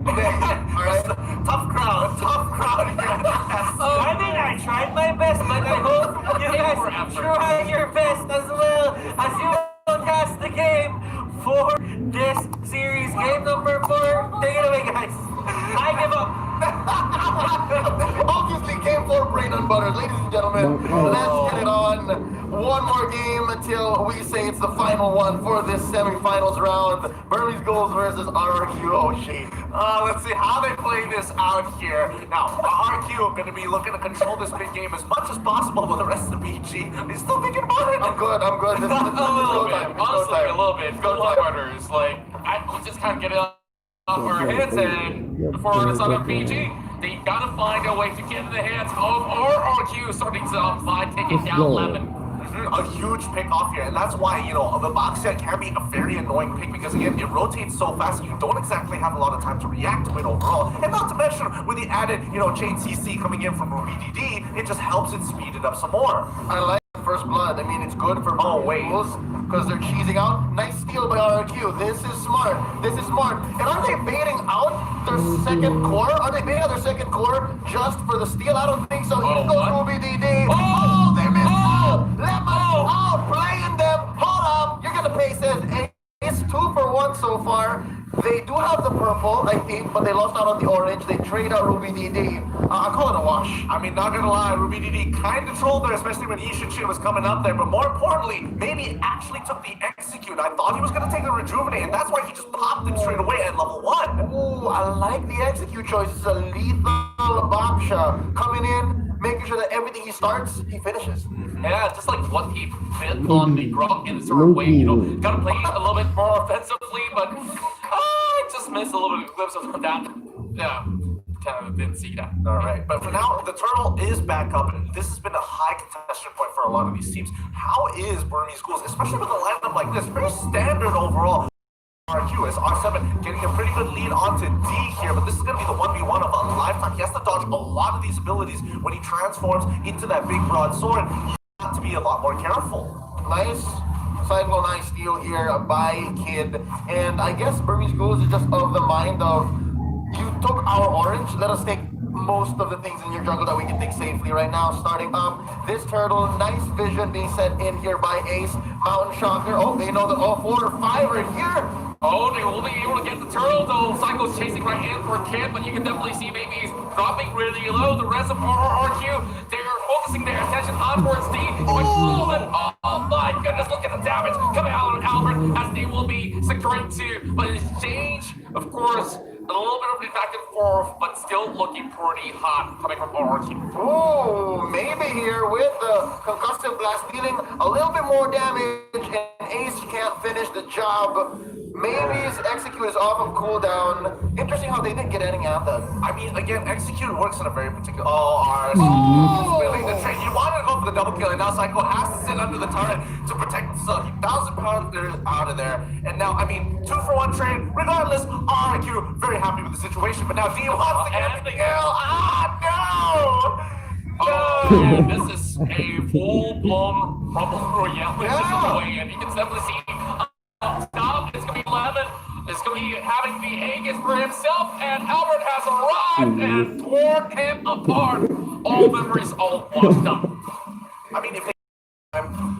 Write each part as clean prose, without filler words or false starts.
Okay, alright. Tough crowd here. I think I tried my best, but I hope you guys try your best as well as you will cast the game for this series. Game number 4. Take it away, guys. I give up. Obviously, game 4 brain unbuttered. Ladies and gentlemen, let's get it on. One more game until we say it's the final one for this semifinals round. Burmese Goals versus RRQ Hoshy. Let's see how they play this out here. Now, RQ going to be looking to control this big game as much as possible with the rest of the BG. He's still thinking about it. I'm good. This A little bit. time. Honestly, a little bit. Go Butters. Like, we just kind of get it off our heads, and for this other BG, they gotta find a way to get in the hands of RRQ, starting to by taking down 11. A huge pick off here, and that's why, you know, the box set can be a very annoying pick because, again, it rotates so fast, you don't exactly have a lot of time to react to it overall. And not to mention, with the added, you know, chain CC coming in from RBDD, it just helps it speed it up some more. I like First Blood. I mean, it's good for both ways because they're cheesing out. Nice steal by RRQ. This is smart. And are they baiting out their second core? Are they baiting out their second core just for the steal? I don't think so. Here goes RBDD. Oh, they missed. Playing them. Hold up. You're gonna pay, says it's 2 for 1 so far. They do have the purple, I think, but they lost out on the orange. They trade out Ruby DD. I call it a wash. I mean, not gonna lie, Ruby DD kind of trolled there, especially when Ishinchin was coming up there. But more importantly, maybe it actually took the execute. I thought he was gonna take the rejuvenate, and that's why he just popped him straight away at level 1. Ooh, I like the execute choice. It's a lethal Baksha coming in, making sure that everything he starts, he finishes. Yeah, just like what he fit on the Grok in a sort of way, you know, gotta play a little bit more offensively, but just missed a little bit of glimpse of that. Yeah, kind of didn't see that. All right, but for now, the turtle is back up, and this has been a high contestation point for a lot of these teams. How is Burmese Schools, especially with a lineup like this, very standard overall? RQ is R7 getting a pretty good lead onto D here, but this is going to be the 1v1 of a lifetime. He has to dodge a lot of these abilities when he transforms into that big broadsword. He has to be a lot more careful. Nice. Cycle nice steal here by Kid. And I guess Burmese Ghouls is just of the mind of, you took our orange, let us take most of the things in your jungle that we can take safely right now. Starting up, this turtle, nice vision being set in here by Ace. Mountain Shocker, oh, they know that all 4 or 5 are here. Oh, they will be able to get the turtle, though. Psycho's chasing right in for Kid, but you can definitely see maybe he's dropping really low. The rest of RRQ, they're focusing their attention onwards D. Oh my goodness, look at the damage coming out of Albert as they will be securing 2. But in exchange, of course, a little bit of an back and forth, but still looking pretty hot coming from RRQ. Oh, maybe here with the concussive blast dealing a little bit more damage, and Ace can't finish the job. Maybe his execute is off of cooldown. Interesting how they didn't get any anthem. I mean, again, execute works in a very particular. Really the trade. You wanted to go for the double kill, and now Psycho has to sit under the turret to protect the 1,000-pounders out of there. And now, I mean, 2 for 1 trade. Regardless, RQ very happy with the situation. But now D wants to get the kill. No! Oh, this is a full-blown Rumble Royale. This is the way, and you can definitely see. Stop. It's going to be 11. It's going to be having the Aegis for himself, and Albert has arrived and torn him apart. All memories all washed up. I mean, if they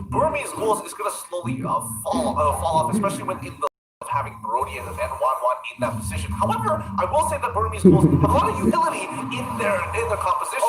Burmese Ghouls is going to slowly fall off, especially when in the having Brody and Wan in that position. However, I will say that Burmese Ghouls have a lot of utility in their composition.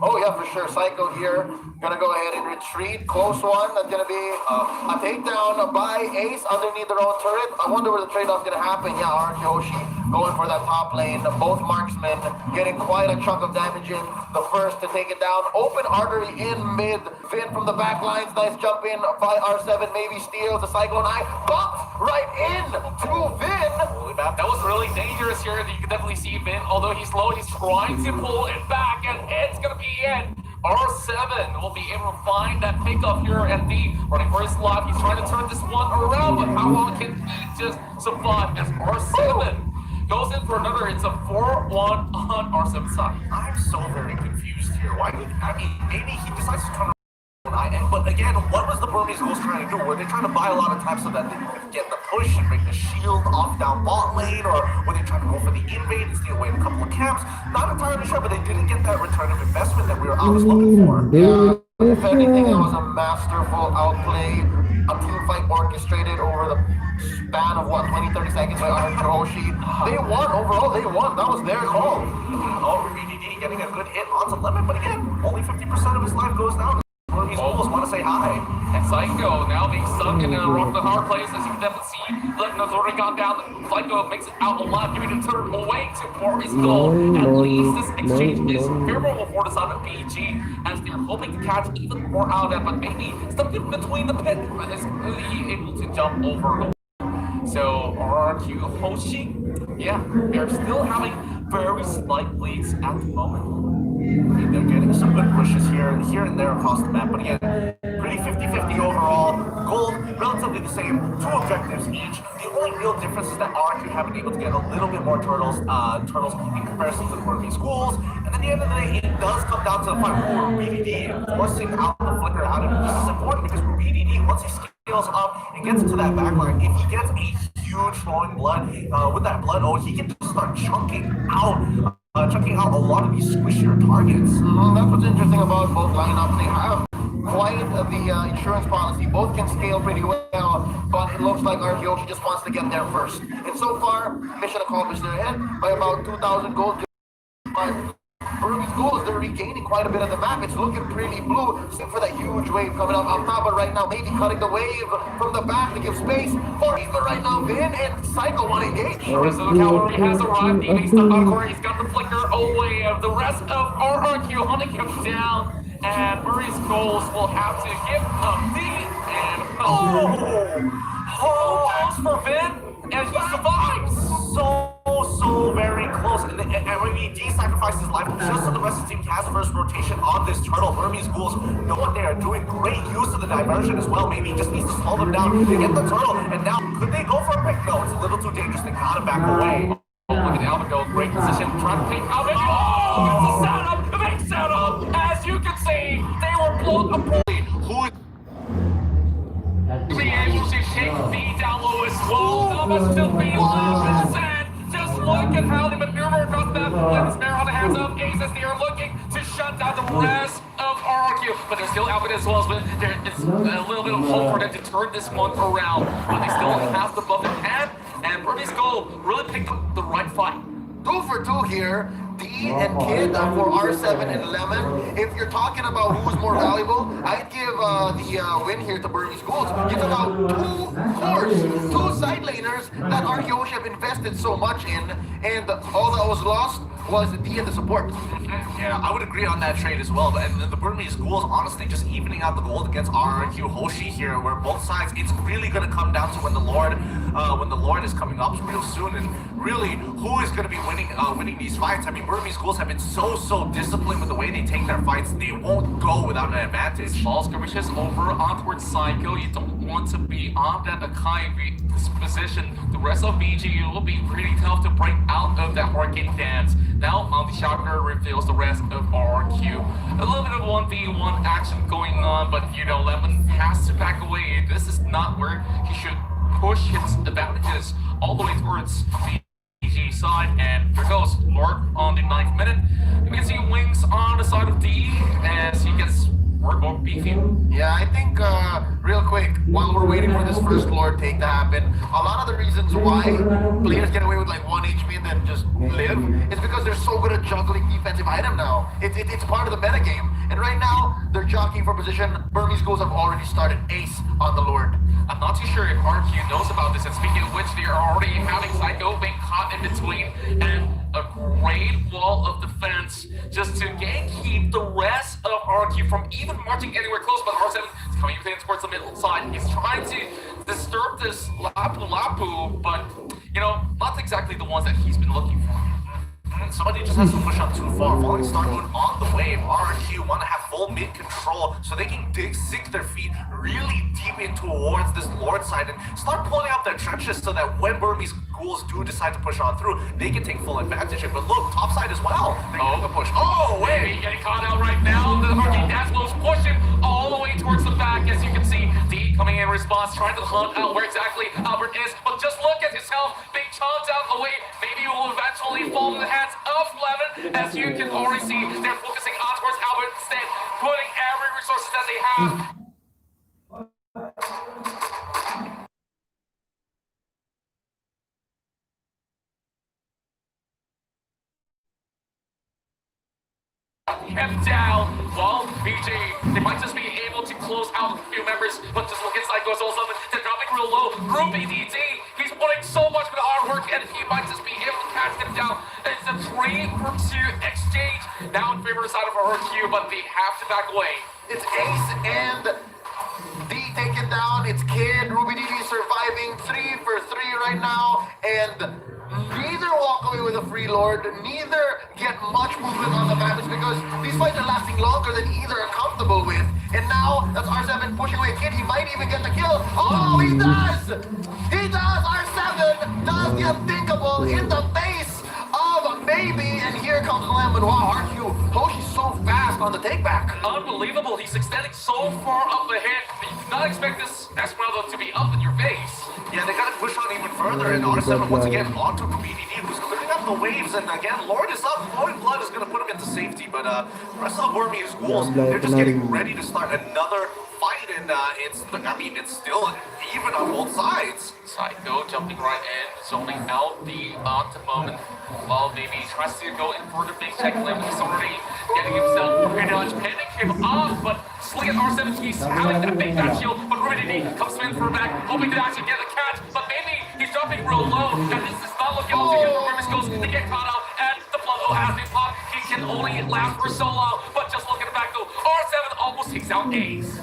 Oh yeah, for sure. Psycho here, gonna go ahead and retreat. Close one. That's gonna be a takedown by Ace underneath their own turret. I wonder where the trade-off's gonna happen. Yeah, RRQ Hoshy going for that top lane. Both marksmen getting quite a chunk of damage in. The first to take it down. Open artery in mid. Vin from the back lines. Nice jump in by R7. Maybe steals the Cyclone Eye. Bumped right in to Vin. Holy map. That was really dangerous here. You can definitely see Vin. Although he's low, he's trying to pull it back, and it's going to be it. R7 will be able to find that pickup here at D. Running for his life. He's trying to turn this one around, but how long can he just survive as R7 goes in for another? It's a 4-1 on R7 side. I'm so very confused here. Why? I mean, maybe he decides to turn around But again, what was the Burmese Bulls trying to do? Were they trying to buy a lot of time so that they could get the push and bring the shield off down bot lane? Or were they trying to go for the invade and steal away a couple of camps? Not entirely sure, but they didn't get that return of investment that I was looking for. Yeah, if anything, it was a masterful outplay. A team fight orchestrated over the span of what, 20-30 seconds by RQ Hoshy. They won overall, they won. That was their call. Oh, BDD getting a good hit onto Lemon, but again, only 50% of his life goes down. Burmese Bulls want to say hi. And Psycho now being stuck in a rock the hard place, as you can definitely see. Letting has already gone down. Psycho makes it out alive, giving the turn away to Boris Gold. At least this exchange is favorable for the side of BG, as they're hoping to catch even more out of that, but maybe stuck in between the pit is really able to jump over. So RRQ Hoshi, yeah, they're still having very slight leads at the moment. They're getting some good pushes here and there across the map, but again, pretty 50-50 overall. Gold, relatively the same, 2 objectives each. The only real difference is that RQ have been able to get a little bit more turtles in comparison to the Burmese Schools. And at the end of the day, it does come down to the fight for BDD forcing out the flicker out of it. This is important because for BDD, once he scales up and gets into that backline, if he gets a huge flowing blood, with that blood, he can just start chunking out a lot of these squishier targets. That's what's interesting about both lineups. They have quite the insurance policy. Both can scale pretty well, but it looks like RGOG just wants to get there first. And so far, mission accomplished. They're ahead by about 2,000 gold. But Burmese Schools, they're regaining quite a bit of the map. It's looking pretty blue, except for that huge wave coming up on top. But right now, maybe cutting the wave from the back to give space for even right now, Vin and Psycho want to engage. The rest of the cavalry has arrived. He makes the encore. He's got the flicker away. The rest of RRQ hunting him down. And Murray's goals will have to give a beat. And almost for Vin. And he survives. So very close. And when he sacrificed his life just so the rest of the team has first rotation on this turtle. Burmese Ghouls know what they are doing. Great use of the diversion as well. Maybe he just needs to slow them down to get the turtle. And now, could they go for a pick? No, it's a little too dangerous. They gotta back away. Oh, look at Alvin go. Great position. Trying to take Alvin. Oh, it's a setup. Big setup. As you can see, they were blown up. Who is able to shake the down low as well? But still being lost. Just look at how they maneuver across the map. With the snare on the hands of Aces, they are looking to shut down the rest of RQ. But there's still Alvin as well. But there is a little bit of hope for them to turn this one around. But they still have the buff in hand. And Burmese Gold really picked up the right fight. 2 for 2 here. D and Kid for R7 and Lemon. If you're talking about who's more valuable, I'd give the win here to Burmese Schools. You took out 2 cores, 2 side laners that RKO have invested so much in, and all that was lost was D and the support. Yeah, I would agree on that trade as well. But and the Burmese Schools honestly just evening out the gold against RRQ Hoshi here, where both sides, it's really going to come down to when the Lord is coming up real soon, and really who is going to be winning these fights. I mean, Burmese Schools have been so disciplined with the way they take their fights. They won't go without an advantage. Ball skirmishes over onward Psycho. You don't want to be on that Akai position. The rest of BG will be pretty tough to break out of that arcade dance. Now on the shocker reveals the rest of RQ. A little bit of 1v1 action going on, but Lemon has to back away. This is not where he should push his advantages all the way towards the BG side. And here goes Lord on the 9th minute. We can see wings on the side of D as he gets more beefy. Yeah, I think real quick, while we're waiting for this first Lord take to happen, a lot of the reasons why players get away with like 1 HP and then just live is because they're so good at juggling defensive item now. It's part of the meta game. And right now, they're jockeying for position. Burmese Schools have already started ace on the Lord. I'm not too sure if RQ knows about this, and speaking of which, they are already having Psycho being caught in between, and a great wall of defense just to keep the rest of RQ from even marching anywhere close. But R7 is coming within towards the middle side. He's trying to disturb this Lapu, but not exactly the ones that he's been looking for. Somebody just has to push up too far. Falling Star Moon on the wave. RQ want to have full mid control so they can sink their feet really deep in towards this Lord side and start pulling out their trenches so that when Burmese Ghouls do decide to push on through, they can take full advantage of it. But look, top side as well. They're going to push. Oh, wait. Getting caught out right now. The Hurricane Dazzler's pushing all the way towards the response, trying to hunt out where exactly Albert is. But just look at his health being chomped out away. Maybe he will eventually fall in the hands of Lemon. As you can already see, they're focusing on towards Albert instead, putting every resources that they have. Kept down. Well, BG, they might just be able to close out a few members, but just look inside goes also they're dropping real low. Group EDD, he's putting so much of the hard work, and he might just be able to catch them down. It's a 3-for-2 exchange now in favor side of RQ, but they have to back away. It's Ace and D taken down. It's Kid, Ruby DD surviving 3 for 3 right now, and neither walk away with a free lord, neither get much movement on the map. It's because these fights are lasting longer than either are comfortable with. And now that's R7 pushing away Kid. He might even get the kill. Oh, he does! He does! R7 does the unthinkable in the face of Baby. And here comes Lemon. Wow, RQ, Hoshy's so fast on the takeback. Unbelievable, he's extending so far up ahead. You do not expect this Esmeralda to be up in your face. Yeah, they gotta push on even further, and R7 once again onto BDD, who's clearing up the waves, and again, Lord is up, Flowing Blood is gonna put him into safety, but the rest of the Burmese ghouls, they're just getting ready to start another fight, and it's still even on both sides. Psycho jumping right in, zoning out the at the moment. While Baby tries to go in for the big check, Lemon is already getting himself pretty much pinning him off, but Sling at R7, he's having that big back shield, but Ruby comes in for a back, hoping to actually get a catch, but Baby, he's dropping real low, and this is not looking all too good for Grimace Ghost. They get caught out, and the blood flow has been popped. He can only last for so long, but just look at the back though, R7 almost takes out Ace.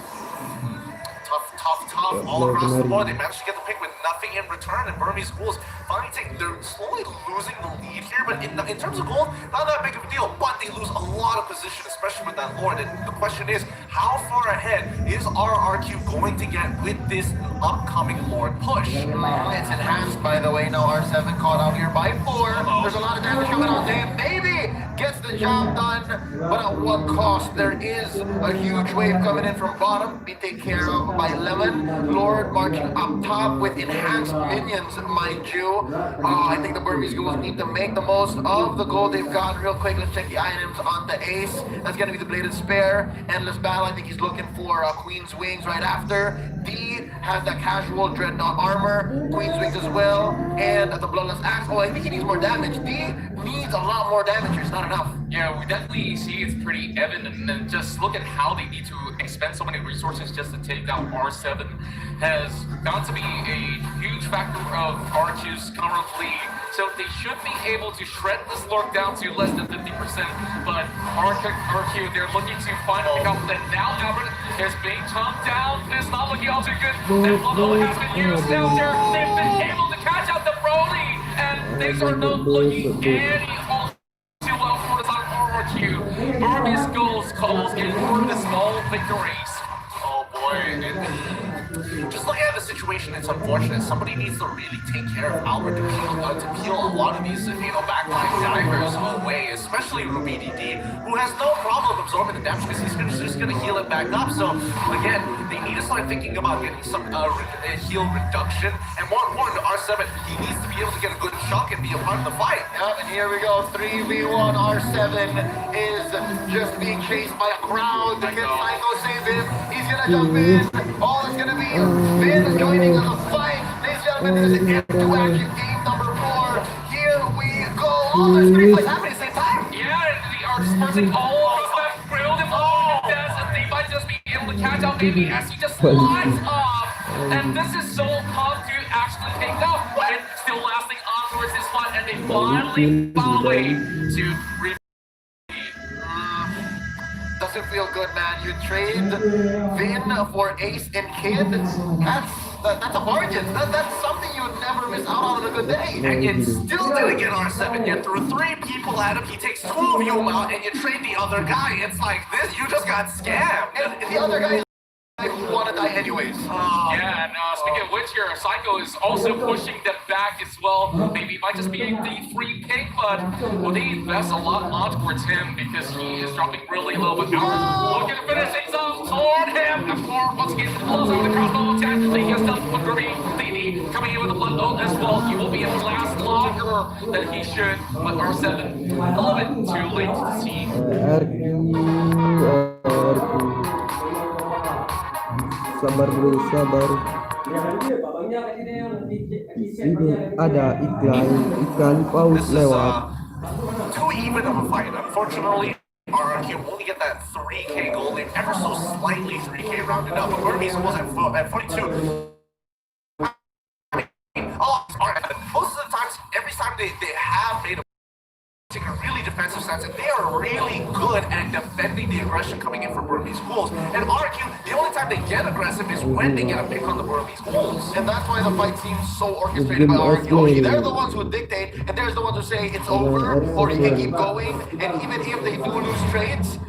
Tough all across the board. They managed to get the pick with nothing in return, and Burmese Ghouls finally they're slowly losing the lead here, but in terms of gold, not that big of a deal, but they lose a lot of position, especially with that Lord, and the question is, how far ahead is RRQ going to get with this upcoming Lord push? It's enhanced, by the way. Now R7 caught out here by 4. There's a lot of damage coming on to him. Maybe gets the job done, but at what cost? There is a huge wave coming in from bottom, be taken care of by Lemon. Lord marching up top with enhanced minions, mind you. I think the Burmese Ghouls need to make the most of the gold they've got. Real quick, let's check the items on the Ace. That's gonna be the Bladed Spare. Endless Battle, I think he's looking for Queen's Wings right after. D has that casual Dreadnought armor, Queen's Wings as well, and the Bloodless Axe. Oh, I think he needs more damage. D needs a lot more damage, it's not enough. Yeah, we definitely see it's pretty evident, and just look at how they need to expend so many resources just to take down R7 has got to be a huge factor of RQ's current lead. So they should be able to shred this Lord down to less than 50%, but RQ, they're looking to finally pick up, and now Albert is being chomped down. It's not looking all too good. That level has been used down there. They've been able to catch out the Broly, and things are not looking any all too well for the side of RQ. Burmese Ghouls calls in for the small victories. Oh boy, just looking at the situation, it's unfortunate. Somebody needs to really take care of Albert to peel a lot of these, backline divers away, especially Ruby DD, who has no problem absorbing the damage because he's just going to heal it back up. So, again, they need to start thinking about getting some heal reduction. And more important, R7, he needs to be able to get a good chunk and be a part of the fight. Yep, and here we go, 3v1. R7 is just being chased by a crowd. Can Psycho save him? He's going to jump in. Oh, it's going to be Vin joining the fight. Ladies and gentlemen, this is into action game number 4. Here we go. Oh, there's 3 fights happening at the same time. Yeah, they are dispersing all of them, grilled him all to death, and they might just be able to catch out Baby as he just slides off. And this is so tough to actually take off, but it's still lasting on towards this fight, and they finally found a way to Doesn't feel good, man. You trade Vin for Ace and Kid. That's a bargain. That's something you would never miss out on a good day. And you still didn't get R7. You threw 3 people at him. He takes 2 of you out, and you trade the other guy. It's like this. You just got scammed. And the other guy who want to die anyways. Yeah, and speaking of which here, Psycho is also pushing them back as well. Maybe it might just be the free pick, but well, they invest a lot on towards him because he is dropping really low. But now looking to finish things off. toward him. Of course, once again, close out the crossbow attack. They can still put Grimmy. Lady coming in with a blood load as well. He will be able to last longer than he should. But R7, a little bit too late to see. Sabar bro, sabar. Ini ada iklan paus This is lewat. too even of a fight. Unfortunately, RRQ only get that 3K goal. They ever so slightly 3K rounded up. But Burmese was at 42. Most of the times, every time they have made a take a really defensive stance, and they are really good at defending the aggression coming in from Burmese goals. And RQ, the only time they get aggressive is when they get a pick on the Burmese goals. And that's why the fight seems so orchestrated by RQ. They're the ones who dictate, and they're the ones who say it's over, or you can keep going. And even if they do lose trades,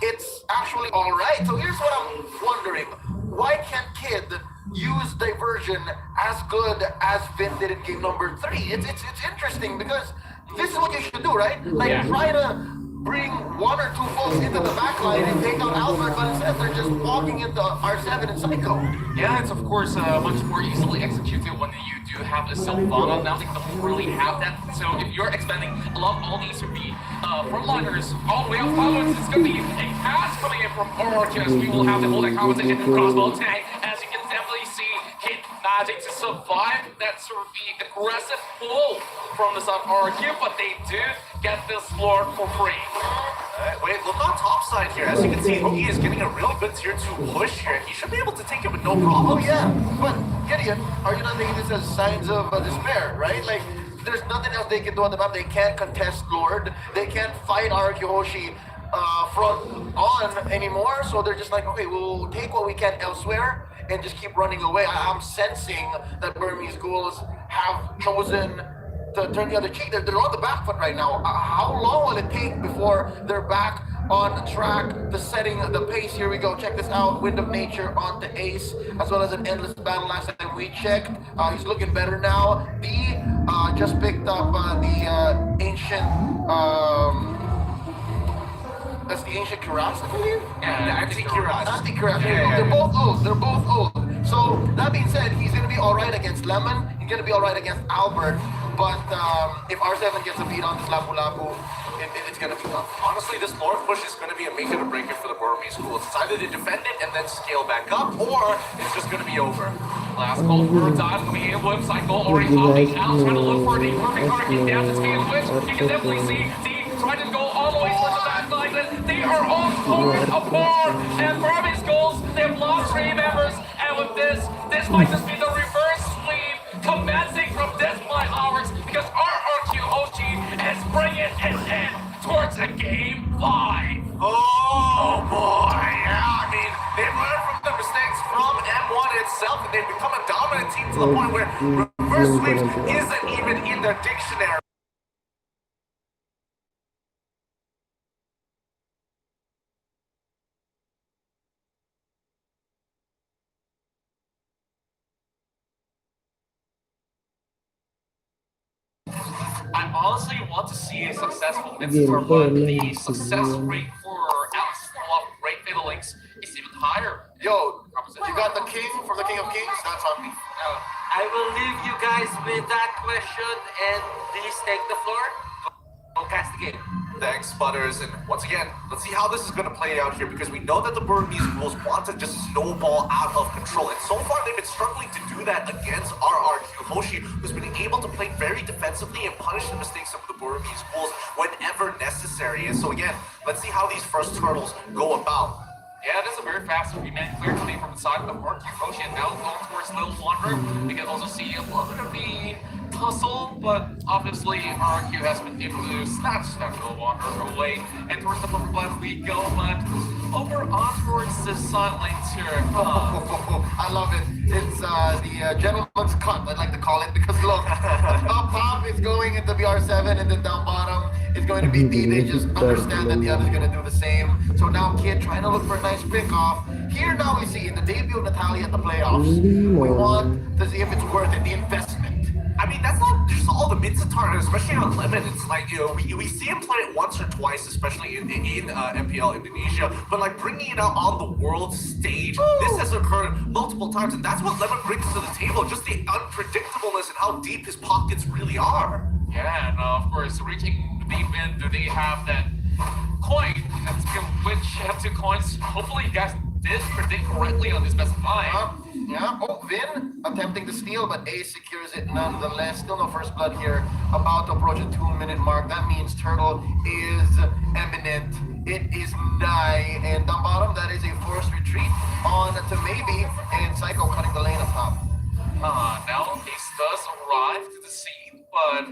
it's actually all right. So here's what I'm wondering. Why can't Kid use diversion as good as Vin did in game number 3? It's interesting because this is what you should do, right? Like, try to bring one or two folks into the back line and take out Albert, but instead they're just walking into R7 and Psycho. Yeah, it's of course much more easily executed when you do have a Sylvana. Now they don't really have that. So if you're expanding a lot, all these would be frontliners all the way up forwards. It's going to be a pass coming in from RRQ. We will have the whole conversation crossbow tag. As you can definitely see, Kid managing to survive that sort of the aggressive pull from the side of RRQ, but they do get this floor for free. Wait, look on top side here. As you can see, he is getting a really good tier 2 push here. He should be able to take it with no problem. Oh yeah, but Gideon, are you not taking this as signs of despair, right? Like, there's nothing else they can do on the map. They can't contest Lord. They can't fight RQ Hoshy front on anymore. So they're just like, okay, we'll take what we can elsewhere and just keep running away. I'm sensing that Burmese ghouls have chosen to turn the other cheek. They're on the back foot right now. How long will it take before they're back on track to setting the pace? Here we go. Check this out. Wind of Nature onto Ace, as well as an endless battle. Last time we checked, he's looking better now. D just picked up the ancient. That's the ancient Cuirass, I believe? Yeah, the anti-Cuirass. Anti-Cuirass. They're both old. They're both old. So, that being said, he's going to be alright against Lemon. He's going to be alright against Albert. But if R7 gets a beat on this Lapu-Lapu, it's going to be tough. Honestly, this Lord push is going to be a make it or break it for the Burmese schools. It's either they defend it and then scale back up, or it's just going to be over. Last call for a dive coming in with Cycle already popping out, trying to look for the perfect target down to speed, which you can definitely see the trying to go all the way towards the back line. They are all torn apart, and Burmese goals, they've lost 3 members, and with this might just be the reverse sweep commencing from this point onwards, because RRQ Hoshy is bringing it in towards a game 5. Oh boy, yeah, I mean, they learned from the mistakes from M1 itself, and they've become a dominant team to the point where reverse sweeps isn't even in their dictionary. I honestly want to see a successful Midsummer, but the success rate for Alex Great Fatal Links is even higher. Yo, you got the king from the King of Kings? That's on me. I will leave you guys with that question, and please take the floor. Go cast the game. Thanks, Butters. And once again, let's see how this is going to play out here, because we know that the Burmese Bulls want to just snowball out of control. And so far, they've been struggling to do that against RRQ Hoshy, who's been able to play very defensively and punish the mistakes of the Burmese Bulls whenever necessary. And so again, let's see how these first turtles go about. Yeah, it is a very fast remake, clear coming from the side of RRQ Hoshy, and now going towards Little Wanderer. We can also see a little bit of the tussle, but obviously RRQ has been able to snatch that Little Wanderer away, and towards the upper left we go, but over on towards the side lane here. I love it. It's the gentleman's cut, I'd like to call it, because look, up top is going into BR7, and then down bottom is going to be D. They just understand that the other's going to do the same. So now Kid trying to look for a nice pick off. Here now we see in the debut of Natalia at the playoffs, we want to see if it's worth it, the investment. I mean, that's not just all the mids and targets, especially on Lemon, it's like, you know, we see him play it once or twice, especially in MPL Indonesia, but like bringing it out on the world stage, this has occurred multiple times, and that's what Lemon brings to the table, just the unpredictableness and how deep his pockets really are. Yeah, and of course, reaching deep in, do they have that coin? That's which have 2 coins. Hopefully, you guys did predict correctly on this best of 5. Yeah. Oh, Vin attempting to steal, but Ace secures it nonetheless. Still no first blood here. About to approach a 2-minute mark. That means Turtle is imminent. It is nigh. And down bottom, that is a forced retreat on to maybe. And Psycho cutting the lane up top. Now Ace does arrive to the scene, but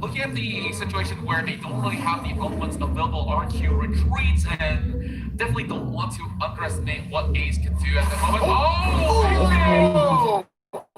looking at the situation where they don't really have the elements available, RQ retreats and definitely don't want to underestimate what Ace can do at the moment. Oh!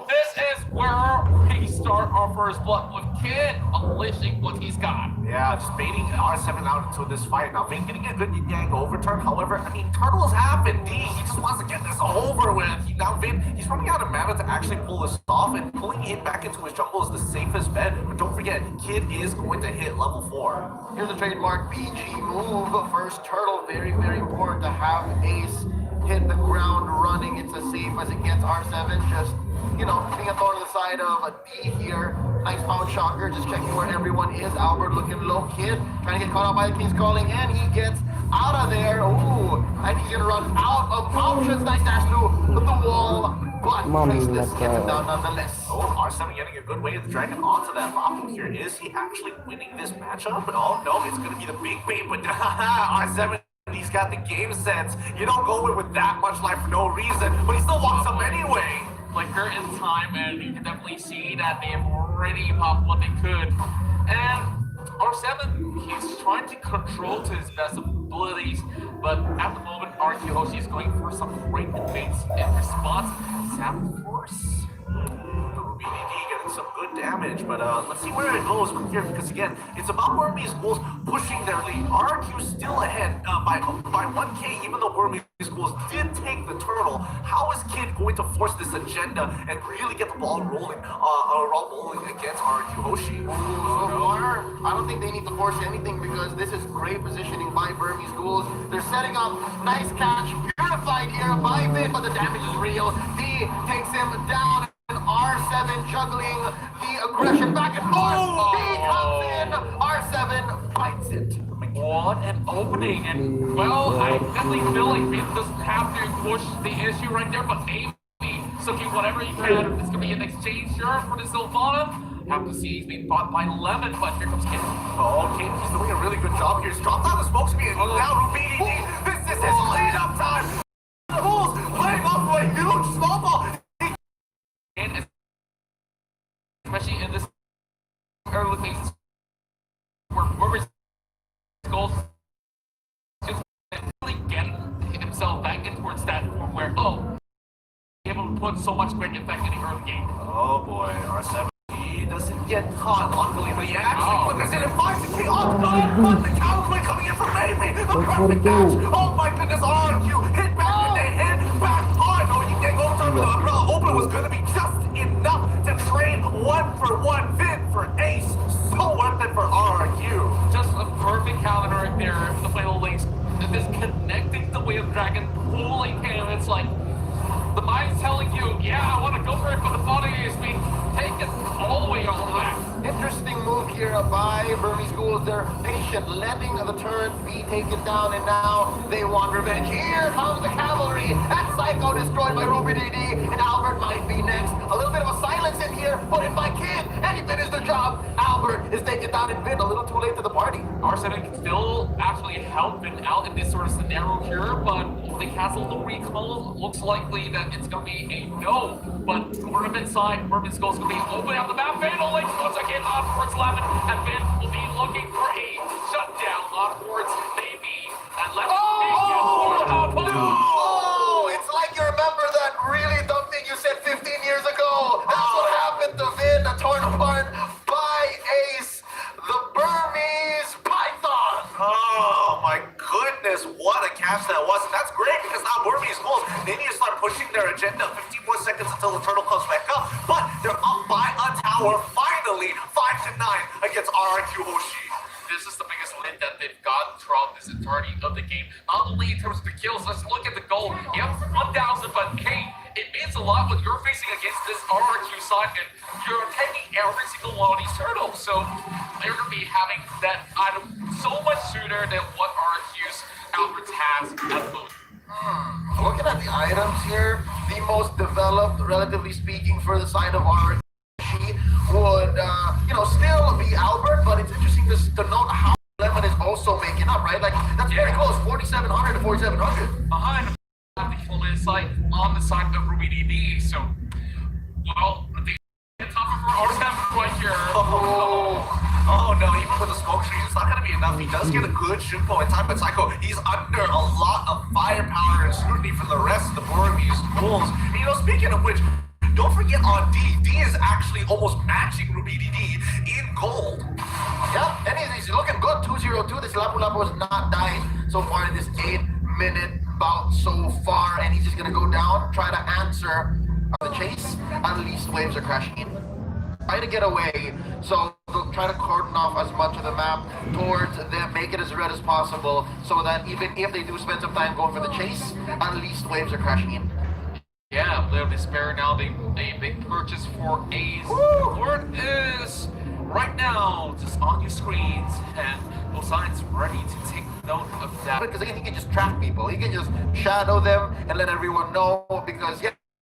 This is where we start our first blood with Kid unleashing what he's got. Yeah, just baiting R7 out into this fight. Now, Vin getting a good yang overturn. However, I mean, Turtle is half and D. He just wants to get this over with. Now, Vin, he's running out of mana to actually pull this off, and pulling it back into his jungle is the safest bet. But don't forget, Kid is going to hit level 4. Here's a trademark BG move. First Turtle, very, very important to have Ace hit the ground running. It's as safe as it gets. R7 just, you know, being a thorn on the side of a D here. Nice pound shocker, just checking where everyone is. Albert looking low. Kid trying to get caught out by the King's Calling, and he gets out of there. Ooh, I think he's gonna run out of options. Nice dash through the wall, but Faceless gets him down nonetheless. Oh, R7 getting a good way of dragging onto that rocket here. Is he actually winning this matchup? Oh, no, it's gonna be the big bait, but R7, he's got the game sense. You don't go in with that much life for no reason, but he still walks up anyway. Flicker in time, and you can definitely see that they have already popped what they could. And R7, he's trying to control to his best abilities, but at the moment, RQ Hoshy is going for some great debates in response. Sam Force. BDD getting some good damage, but let's see where it goes from here, because again, it's about Wormy's schools pushing their lead. RQ still ahead by 1k, even though Wormy's schools did take the turtle. How is Kid going to force this agenda and really get the ball rolling against RQ Hoshi? So far, I don't think they need to force anything because this is great positioning by Burmese Ghouls. They're setting up. Nice catch. Purified here by Vin, but the damage is real. D takes him down. R7 juggling the aggression back and forth. D comes in. R7 fights it. What an opening, and well, I definitely feel like Vin doesn't have to push the issue right there, but maybe soaking whatever he can. It's gonna be an exchange sure for the Sylvana. Have to see he's being bought by Lemon, but here comes Kid. Oh, Kid, he's doing a really good job here. He's dropped out the smoke screen. Now BDD. This is his lead up time. The Bulls playing off of a huge snowball. And especially in this early phases where Wormy's goals just really getting himself back in towards that form where, able to put so much great effect in the early game. Oh boy, R7. He doesn't get caught, luckily, but he actually puts it in 5-6 off but the counterplay coming in from Maybe. The perfect catch. Oh my goodness, RQ hit back and they hit back hard. Oh, you can't go time the umbrella open was gonna be just enough to trade 1-for-1 Vin for Ace. So worth it for RQ. Just a perfect counter right there for the final links. This connecting the way of Dragon, pulling him. It's like the mind's telling you, yeah, I want to go for it, but the body is being taken all the way on the back. Interesting move here by Burmese Ghouls. They're patient, letting the turret be taken down, and now they want revenge. Here comes the cavalry, and Psycho destroyed by Ruby DD, and Albert might be next. A little bit of a silence in here, put in by Kid, and he finished the job. Albert is taken down and Vin a little too late to the party. R7 can still actually help Vin out in this sort of scenario here, but if they cancel the recall, looks likely that it's going to be a no. But Tournament side, Burmese Ghouls going to be opening up the map. Fatal links once again on towards Lemon, and Vin will be looking for a shutdown on towards Maybe. And Lemon it's like you remember that really dumb thing you said 15 years ago. That's what happened to Vin, torn apart by Ace, the Burmese Python. Oh my goodness, what a catch that was. And that's great because now Burmese Ghouls, they need to start pushing their agenda. 15 more seconds until the turtle comes back up. But they're up by a tower finally. against RRQ Hoshy. This is the biggest win that they've gotten throughout this entirety of the game. Not only in terms of the kills, let's look at the goal. Yep, 1,000, but hey, it means a lot when you're facing against this RRQ side and you're taking every single one of these turtles. So they're going to be having that item so much sooner than what RRQ's Albert has at the moment. Looking at the items here, the most developed, relatively speaking, for the side of RRQ would, still be Albert, but it's interesting to note how Lemon is also making up, right? Like, that's very close, 4,700 to 4,700. Behind the kill insight on the side of Ruby DD. So, well, the top of our right here. Oh no, even with the smoke screen, it's not going to be enough. He does get a good shimpo in time, but Psycho, he's under a lot of firepower and scrutiny from the rest of the Burmese schools. And, speaking of which, don't forget on D. D is actually almost matching Ruby DD in gold. Yeah, and he's looking good. 2-0-2. This Lapu Lapu was not dying so far in this 8-minute bout so far, and he's just gonna go down, try to answer the chase. At least waves are crashing in. Try to get away, so they'll try to cordon off as much of the map towards them, make it as red as possible, so that even if they do spend some time going for the chase, at least waves are crashing in. Yeah, Little Despair now, a big purchase for A's. The word is right now just on your screens, and both sides ready to take note of that. Because again, he can just track people. He can just shadow them and let everyone know, because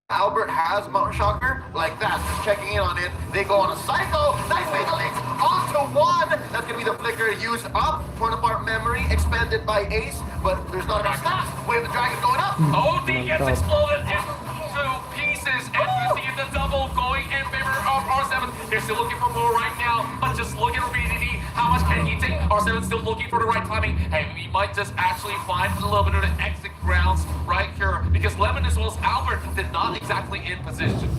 Albert has Mountain Shocker like that. Just checking in on it. They go on a Psycho. Nice Mega Links onto one. That's going to be the flicker used up. Torn apart memory expended by Ace, but there's not enough stats. Wave the Dragon going up. OD gets exploded into pieces, and you see the double going in favor of R7. They're still looking for more right now, but just look at RDD. How much can he take? R7 still looking for the right timing. Hey, we might just actually find a little bit of the exit grounds right here, because Lemon as well as Albert did not exactly in position.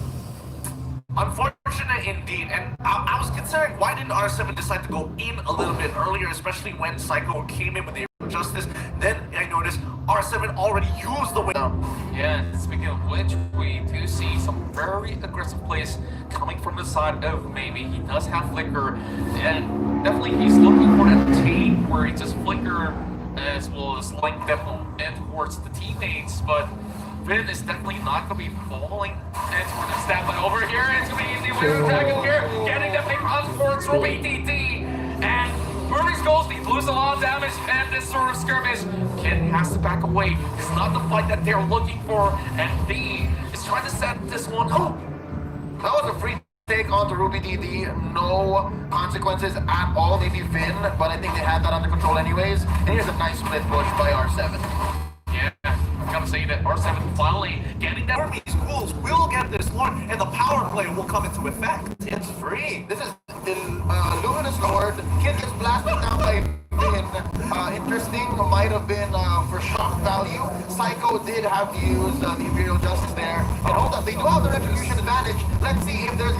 Unfortunate indeed, and I was considering why didn't R7 decide to go in a little bit earlier, especially when Psycho came in with the justice. Then I noticed R7 already used the window. Yeah, speaking of which, we do see some very aggressive plays coming from the side of Maybe. He does have Flicker, and definitely he's looking for that team where he just Flicker as well as link them in towards the teammates, but Vin is definitely not going to be falling into the stat, but over here it's going to be easy with the Dragon here, getting the big run towards Ruby DD, and Murray's goals, he loses a lot of damage, and this sort of skirmish, Kid has to back away. It's not the fight that they're looking for, and D is trying to set this one up. That was a free take onto Ruby DD. No consequences at all. Maybe Finn, but I think they had that under control anyways. And here's a nice split push by R7. Yeah, I gotta say that R7 finally getting that. Army's schools will get this Lord, and the power play will come into effect. It's free. This is the Luminous Lord. Kid gets blasted down by Finn. Interesting. Might have been for shock value. Psycho did have to use the Imperial Justice there. And hold up, they do have the retribution advantage. Let's see if there's